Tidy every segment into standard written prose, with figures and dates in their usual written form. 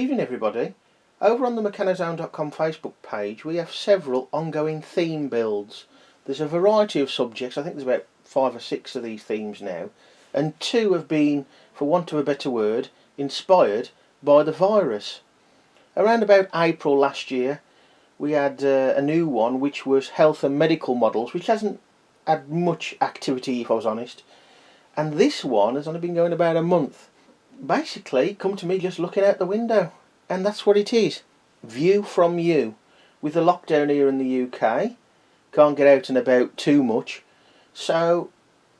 Good evening everybody. Over on the mecanozone.com Facebook page we have several ongoing theme builds. There's a variety of subjects. I think there's about 5 or 6 of these themes now, and 2 have been, for want of a better word, inspired by the virus. Around about April last year we had a new one which was health and medical models, which hasn't had much activity if I was honest, and this one has only been going about a month. Basically come to me just looking out the window, and that's what it is. View from you. With the lockdown here in the UK, can't get out and about too much, so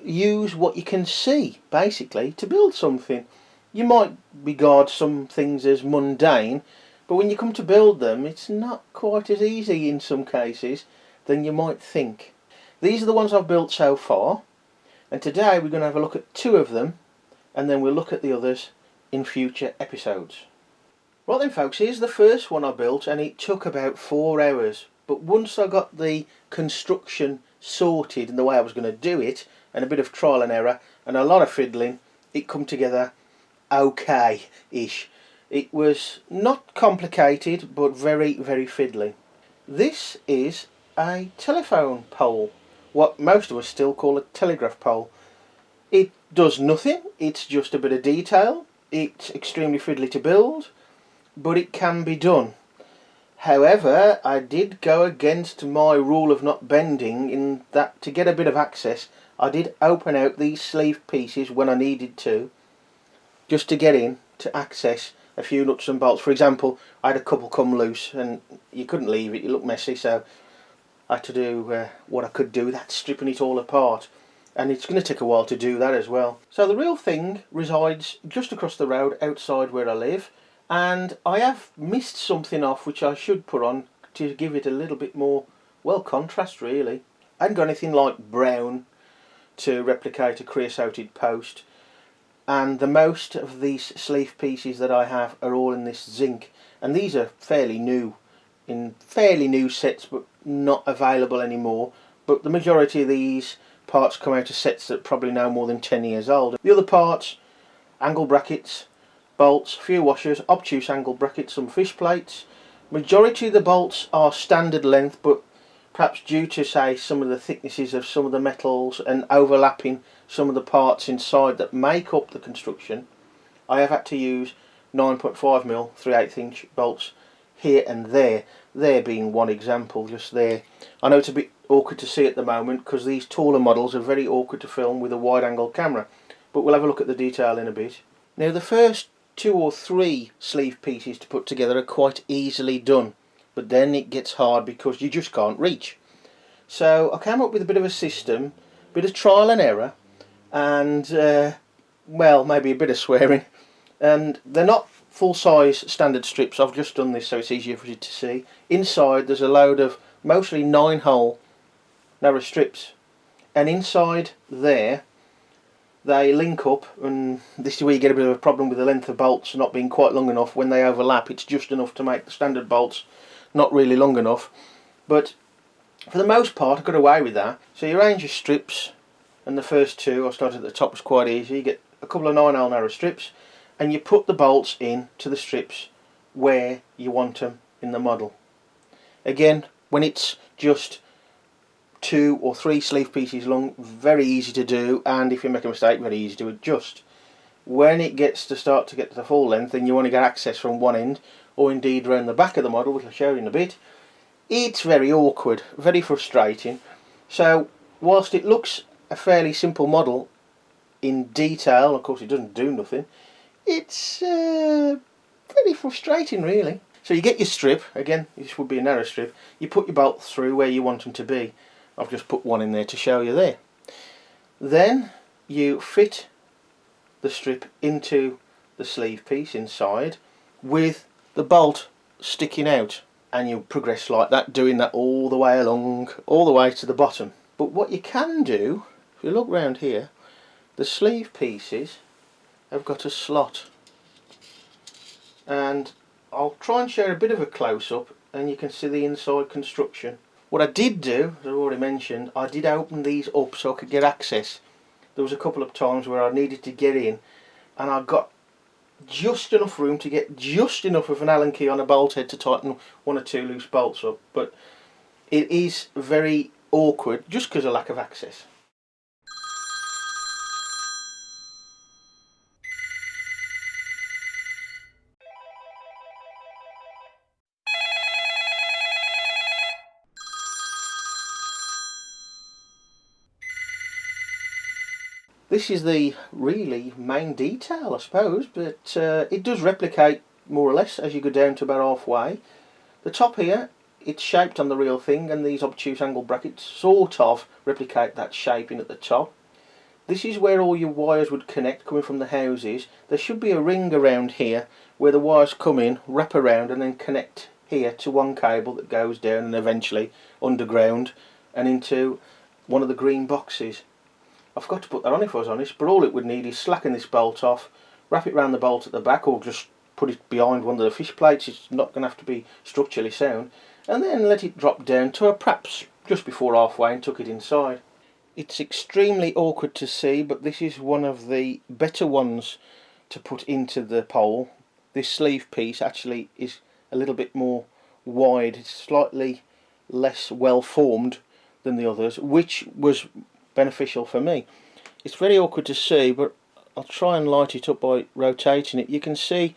use what you can see basically to build something. You might regard some things as mundane, but when you come to build them it's not quite as easy in some cases than you might think. These are the ones I've built so far, and today we're going to have a look at 2 of them, and then we'll look at the others in future episodes. Right then folks, here's the first one I built, and it took about 4 hours, but once I got the construction sorted in the way I was going to do it, and a bit of trial and error and a lot of fiddling, it come together okay-ish. It was not complicated but very fiddly. This is a telephone pole, what most of us still call a telegraph pole. It does nothing, it's just a bit of detail. It's extremely fiddly to build, but it can be done. However, I did go against my rule of not bending, in that to get a bit of access I did open out these sleeve pieces when I needed to, just to get in to access a few nuts and bolts. For example, I had a couple come loose and you couldn't leave it, it looked messy, so I had to do what I could do without stripping it all apart. And it's going to take a while to do that as well. So the real thing resides just across the road outside where I live, and I have missed something off which I should put on to give it a little bit more, well, contrast really. I haven't got anything like brown to replicate a creosoted post, and the most of these sleeve pieces that I have are all in this zinc, and these are fairly new, in fairly new sets but not available anymore. But the majority of these parts come out of sets that are probably no more than 10 years old. The other parts, angle brackets, bolts, a few washers, obtuse angle brackets, some fish plates. Majority of the bolts are standard length, but perhaps due to, say, some of the thicknesses of some of the metals and overlapping some of the parts inside that make up the construction, I have had to use 9.5mm 3/8 inch bolts here and there. There being one example, just there. I know it's a bit awkward to see at the moment because these taller models are very awkward to film with a wide angle camera, but we'll have a look at the detail in a bit. Now the first 2 or 3 sleeve pieces to put together are quite easily done, but then it gets hard because you just can't reach. So I came up with a bit of a system, a bit of trial and error, and well, maybe a bit of swearing, and they're not full-size standard strips. I've just done this so it's easier for you to see. Inside there's a load of mostly 9-hole narrow strips, and inside there they link up, and this is where you get a bit of a problem with the length of bolts not being quite long enough. When they overlap it's just enough to make the standard bolts not really long enough, but for the most part I got away with that. So you arrange your strips, and the first 2, I started at the top, was quite easy. You get a couple of 9-hole narrow strips and you put the bolts in to the strips where you want them in the model. Again, when it's just 2 or 3 sleeve pieces long, very easy to do, and if you make a mistake, very easy to adjust. When it gets to start to get to the full length and you want to get access from one end, or indeed around the back of the model, which I'll show you in a bit, it's very awkward, very frustrating. So whilst it looks a fairly simple model in detail, of course it doesn't do nothing, it's very frustrating really. So you get your strip, again this would be a narrow strip, you put your bolts through where you want them to be. I've just put one in there to show you there. Then you fit the strip into the sleeve piece inside with the bolt sticking out, and you progress like that, doing that all the way along, all the way to the bottom. But what you can do, if you look round here, the sleeve pieces have got a slot, and I'll try and share a bit of a close-up and you can see the inside construction. What I did do, as I've already mentioned, I did open these up so I could get access. There was a couple of times where I needed to get in and I got just enough room to get just enough of an Allen key on a bolt head to tighten one or two loose bolts up, but it is very awkward just because of lack of access. This is the really main detail, I suppose, but it does replicate more or less as you go down to about halfway. The top here, it's shaped on the real thing, and these obtuse angle brackets sort of replicate that shaping at the top. This is where all your wires would connect coming from the houses. There should be a ring around here where the wires come in, wrap around and then connect here to one cable that goes down and eventually underground and into one of the green boxes. I forgot to put that on if I was honest, but all it would need is slacken this bolt off, wrap it round the bolt at the back, or just put it behind one of the fish plates. It's not going to have to be structurally sound, and then let it drop down to perhaps just before halfway and tuck it inside. It's extremely awkward to see, but this is one of the better ones to put into the pole. This sleeve piece actually is a little bit more wide. It's slightly less well formed than the others, which was beneficial for me. It's very awkward to see, but I'll try and light it up by rotating it. You can see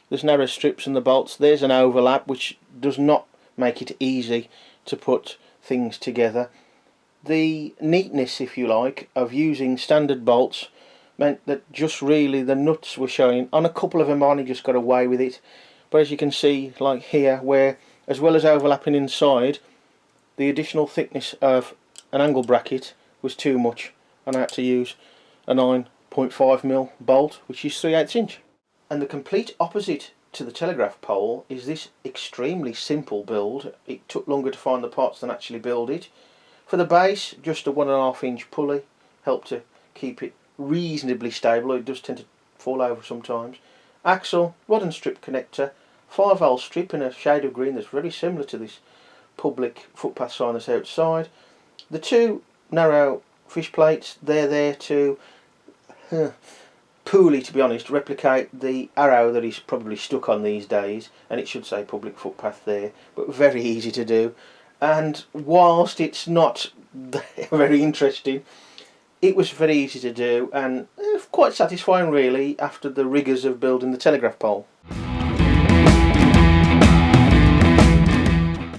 there's narrow strips in the bolts. There's an overlap which does not make it easy to put things together. The neatness, if you like, of using standard bolts meant that just really the nuts were showing. On a couple of them I only just got away with it, but as you can see, like here, where as well as overlapping inside, the additional thickness of an angle bracket was too much, and I had to use a 9.5mm bolt, which is 3/8 inch. And the complete opposite to the telegraph pole is this extremely simple build. It took longer to find the parts than actually build it. For the base, just a 1.5 inch pulley helped to keep it reasonably stable. It does tend to fall over sometimes. Axle, rod and strip connector, 5L strip in a shade of green that's very similar to this public footpath sign that's outside. The two narrow fish plates, they're there to poorly, to be honest, replicate the arrow that is probably stuck on these days, and it should say public footpath there, but very easy to do. And whilst it's not very interesting, it was very easy to do and quite satisfying really after the rigours of building the telegraph pole.